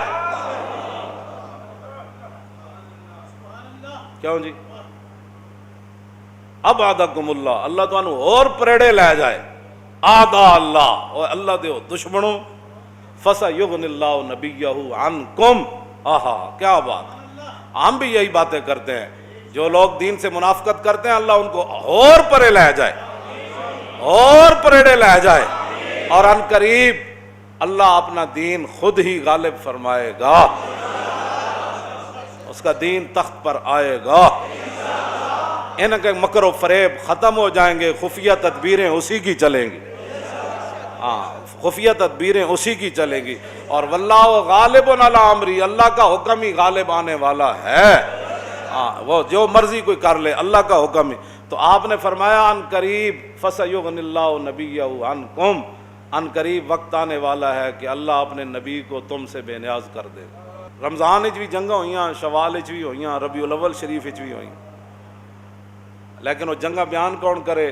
کیوں جی؟ ابعدکم اللہ اللہ تانوں اور پریڑے لے جائے. آدھا اللہ اور اللہ دے دشمنوں فَسَيُغْنِ اللَّهُ نَبِيَّهُ عَنْكُمْ. آہا کیا بات. ہم بھی یہی باتیں کرتے ہیں. جو لوگ دین سے منافقت کرتے ہیں اللہ ان کو اور پرے لے جائے اور پریڑے لے جائے. اور ان قریب اللہ اپنا دین خود ہی غالب فرمائے گا. اس کا دین تخت پر آئے گا. ان کے مکر و فریب ختم ہو جائیں گے. خفیہ تدبیریں اسی کی چلیں گی. ہاں خفیہ تدبیریں اسی کی چلیں گی. اور واللہ غالب علی امری اللہ کا حکم ہی غالب آنے والا ہے. ہاں وہ جو مرضی کوئی کر لے اللہ کا حکم ہی. تو آپ نے فرمایا ان قریب فَسَيُغْنِ اللَّهُ نَبِيَّهُ عَنْكُمْ. ان قریب وقت آنے والا ہے کہ اللہ اپنے نبی کو تم سے بے نیاز کر دے. رمضان وچ بھی جنگاں ہوئیاں شوال وچ بھی ہوئیاں ربیع الاول شریف وچ بھی ہوئیاں. لیکن وہ جنگاں بیان کون کرے؟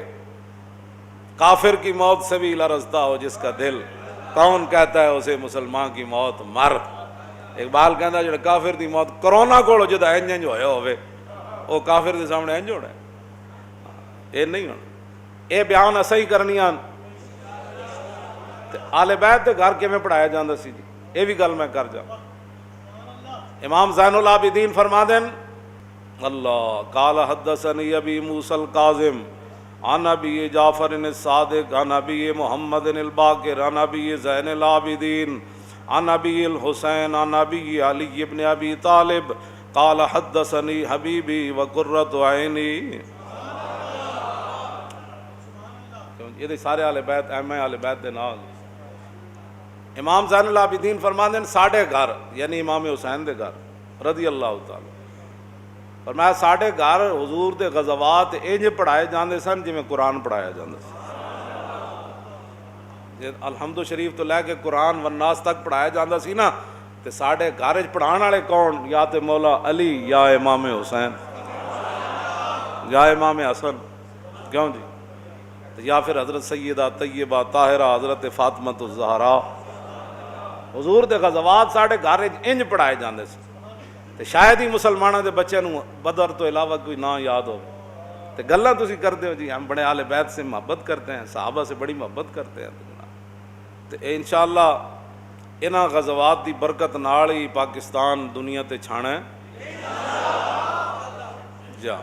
کافر کی موت سے بھی لرزتا ہو جس کا دل کون کہتا ہے اسے مسلمان کی موت مر. اقبال کہتا ہے جڑا کافر دی موت کرونا کول جدا انج ہویا ہوئے وہ کافر دے سامنے انج ہونا ہے. اے نہیں ہونا. اے بیان اسا ہی کرنیاں. آل بیت دے گھر کیویں پڑھایا جاندا سی جی اے بھی گل میں کر جاواں. امام زین العابدین فرما دیں اللہ قال حدثنی ابی موسیٰ الکاظم عن ابی جعفر الصادق عن ابی محمد الباقر عن ابی زین العابدین عن ابی الحسین عن ابی علی ابن ابی طالب قال حدثنی حبیبی وقرۃ عینی. یہ سارے اہل بیت اہم اہل بیت دے نال. امام زین العابدین فرما دیں ساڑھے گھر یعنی امام حسین دے گھر رضی اللہ تعالی فرمایا ساڑھے گھر حضور دے غزوات انج پڑھائے جاندے سن جی میں قرآن پڑھایا جاندے سن. الحمد شریف تو لے کے قرآن والناس تک پڑھایا جاندہ سی نا تے ساڑھے گھر پڑھان والے کون؟ یا تے مولا علی یا امام حسین یا امام حسن. کیوں جی؟ یا پھر حضرت سیدہ طیبہ طاہرہ حضرت فاطمہ الزہرا. حضور دے غزوات ساڑھے گھر انج پڑھائے جاندے سی. تے شاید ہی مسلمانوں دے بچے نو بدر تو علاوہ کوئی نہ یاد ہو. تے گلاں تسی کرتے ہو جی ہم بڑے اہل بیت سے محبت کرتے ہیں صحابہ سے بڑی محبت کرتے ہیں. تے انشاءاللہ انہاں غزوات دی برکت نال ہی پاکستان دنیا تے چھانا ہے. جا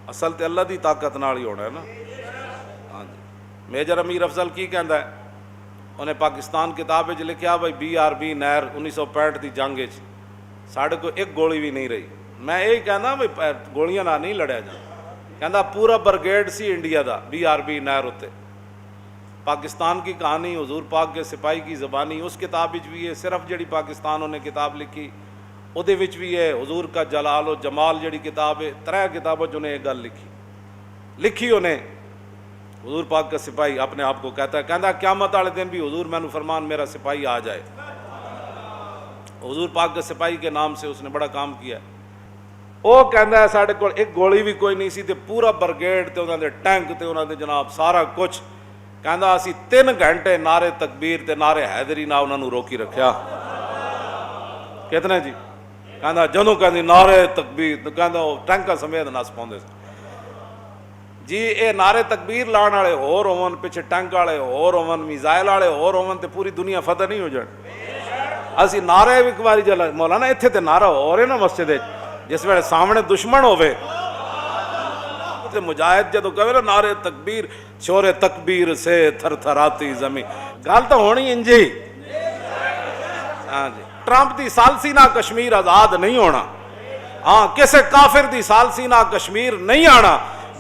اصل تے اللہ دی طاقت نال ہی ہونا ہے نا. ہاں جی. میجر امیر افضل کی کہندا ہے انہیں پاکستان کتاب وچ لکھیا بھائی BRB نہر 1965 دی جنگ وچ ساڑھے کو ایک گولی بھی نہیں رہی. میں یہی کہنا بھائی گولیاں نہ نہیں لڑیا جانا. کہندا پورا برگیڈ سی انڈیا دا BRB نہر ہوتے. پاکستان کی کہانی حضور پاک کے سپاہی کی زبانی اس کتاب وچ بھی ہے. صرف جڑی پاکستان انہیں کتاب لکھی او دے وچ بھی ہے. حضور کا جلال و جمال جڑی کتاب ہے 3 کتابوں جنہیں ایک گل لکھی انہیں. حضور پاک کا سپاہی اپنے آپ کو کہتا ہے کہندا قیامت والے دن بھی حضور مینوں فرمان میرا سپاہی آ جائے. حضور پاک کے سپاہی کے نام سے اس نے بڑا کام کیا ہے. ਉਹ ਕਹਿੰਦਾ ਸਾਡੇ ਕੋਲ ਇੱਕ ਗੋਲੀ ਵੀ ਕੋਈ ਨਹੀਂ ਸੀ ਤੇ ਪੂਰਾ ਬਰਗੇਡ ਤੇ ਉਹਨਾਂ ਦੇ ਟੈਂਕ ਤੇ ਉਹਨਾਂ ਦੇ ਜਨਾਬ ਸਾਰਾ ਕੁਝ, ਕਹਿੰਦਾ ਅਸੀਂ 3 ਘੰਟੇ ਨਾਰੇ ਤਕਬੀਰ ਤੇ ਨਾਰੇ ਹੈਦਰੀ ਨਾਲ ਉਹਨਾਂ ਨੂੰ ਰੋਕੀ ਰੱਖਿਆ। ਕਿਤਨੇ ਜੀ? ਕਹਿੰਦਾ ਜਦੋਂ ਕਹਿੰਦੀ ਨਾਰੇ ਤਕਬੀਰ, ਕਹਿੰਦਾ ਉਹ ਟੈਂਕਾਂ ਸਮੇਤ ਨੱਸ ਪਾਉਂਦੇ ਜੀ। ਇਹ ਨਾਰੇ ਤਕਬੀਰ ਲਾਉਣ ਵਾਲੇ ਹੋਰ ਹੋਵਨ, ਪਿੱਛੇ ਟੈਂਕ ਵਾਲੇ ਹੋਰ ਹੋਵਨ, ਮਿਜ਼ਾਈਲ ਵਾਲੇ ਹੋਰ ਹੋਵਨ, ਤੇ ਪੂਰੀ ਦੁਨੀਆ ਫਤਿਹ ਨਹੀਂ ਹੋ ਜਾਣੀ। ਅਸੀਂ ਨਾਰੇ ਵੀ ਇੱਕ ਵਾਰੀ ਜਲਾ ਮੌਲਾਨਾ ਇੱਥੇ ਤੇ ਨਾਰਾ ਹੋ ਰਿਹਾ ਨਾ ਮਸਜਿਦ ਵਿੱਚ, ਜਿਸ ਵੇਲੇ ਸਾਹਮਣੇ ਦੁਸ਼ਮਣ ਹੋਵੇ ਤੇ ਮੁਜਾਹਿਦ ਜਦੋਂ ਕਹੇ ਨਾ ਨਾਰੇ ਤਕਬੀਰ, ਸ਼ੋਰੇ ਤਕਬੀਰ ਸੇ ਥਰ ਥਰਾਤੀ ਜ਼ਮੀਨ, ਗੱਲ ਤਾਂ ਹੋਣੀ ਇੰਜੀ। ਹਾਂ ਜੀ, ਟਰੰਪ ਦੀ ਸਾਲਸੀ ਨਾਲ ਕਸ਼ਮੀਰ ਆਜ਼ਾਦ ਨਹੀਂ ਹੋਣਾ। ਹਾਂ, ਕਿਸੇ ਕਾਫਿਰ ਦੀ ਸਾਲਸੀ ਨਾਲ ਕਸ਼ਮੀਰ ਨਹੀਂ ਆਣਾ।